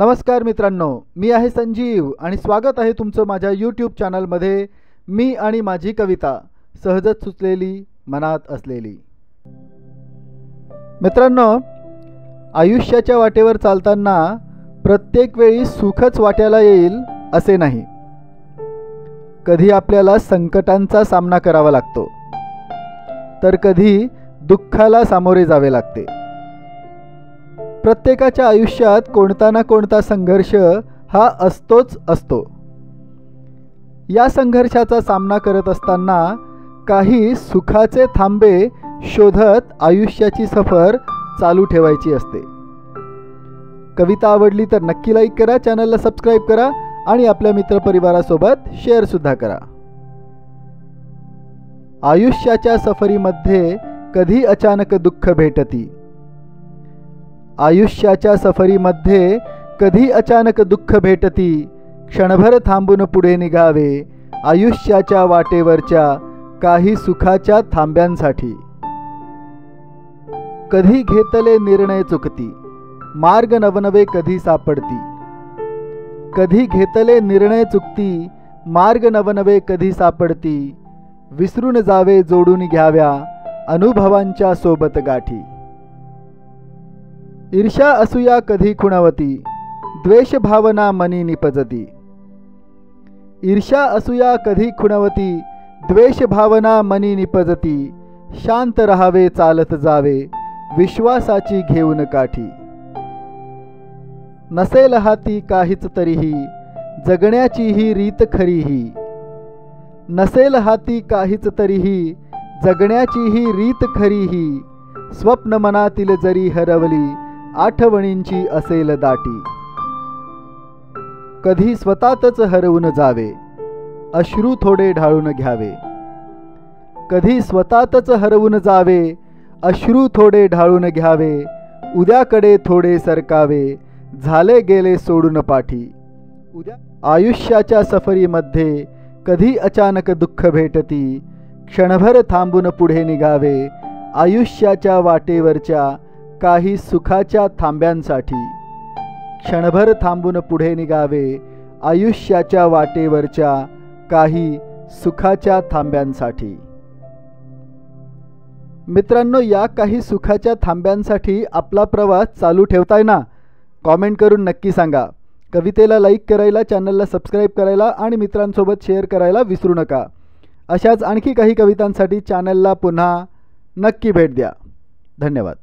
नमस्कार मित्रांनो, मी आहे संजीव आणि स्वागत आहे तुमचं माझ्या यूट्यूब चॅनलमध्ये। मी आणि माझी कविता, सहजच सुचलेली मनात असलेली। मित्रांनो, आयुष्याच्या वाटेवर चालताना प्रत्येक वेळी सुखच वाट्याला येईल असे नाही। कधी आपल्याला संकटांचा सामना करावा लागतो, तर कधी दुःखाला सामोरे जावे लागते। प्रत्येकाच्या आयुष्यात कोणता ना कोणता संघर्ष हा असतोच असतो। या संघर्षाचा सामना करत असताना काही सुखाचे थांबे शोधत आयुष्याची सफर चालू ठेवायची असते। कविता आवडली तर नक्की लाईक करा, चॅनलला सबस्क्राईब करा आणि आपल्या मित्रपरिवारासोबत शेअर सुद्धा करा। आयुष्याच्या सफरीमध्ये कधी अचानक दुःख भेटती। आयुष्याच्या सफरीमध्ये कधी अचानक दुःख भेटती। क्षणभर थांबून पुढे निघावे आयुष्याच्या वाटेवरच्या काही सुखाच्या थांब्यांसाठी। कधी घेतले निर्णय चुकती, मार्ग नवनवे कधी सापडती। कधी घेतले निर्णय चुकती, मार्ग नवनवे कधी सापडती। विसरून जावे जोडून घ्याव्या अनुभवांच्या सोबत गाठी। ईर्ष्या असूया कधी खुणवती, द्वेष भावना मनी निपजती। ईर्ष्या असूया कधी खुणवती, द्वेष भावना मनी निपजती। शांत रहावे चालत जावे विश्वासाची घेऊन काठी। नसेल हाती काहीच तरीही जगण्याची ही रीत खरीही। नसेल हाती काहीच तरीही जगण्याची ही रीत खरीही। स्वप्न मनातील जरी हरवली आठवणींची असेल दाटी। कधी स्वतःच हरवून जावे अश्रू थोडे ढाळून घ्यावे। कधी स्वतःच हरवून जावे अश्रू थोडे ढाळून घ्यावे। उद्याकडे थोडे सरकावे झाले गेले सोडून पाठी। आयुष्याच्या सफरीमध्ये कधी अचानक दुःख भेटती। क्षणभर थांबून पुढे निघावे आयुष्याच्या वाटेवरच्या काही सुखाच्या थांब्यांसाठी। क्षणभर थांबून पुढे निघावे आयुष्याच्या वाटेवरच्या काही सुखाच्या थांब्यांसाठी। मित्रांनो, या काही सुखाच्या थांब्यांसाठी आपला प्रवास चालू ठेवताय ना? कॉमेंट करून नक्की सांगा। कवितेला लाईक करायला, चॅनलला सबस्क्राईब करायला आणि मित्रांसोबत शेअर करायला विसरू नका। अशाच आणखी काही कवितांसाठी चॅनलला पुन्हा नक्की भेट द्या। धन्यवाद।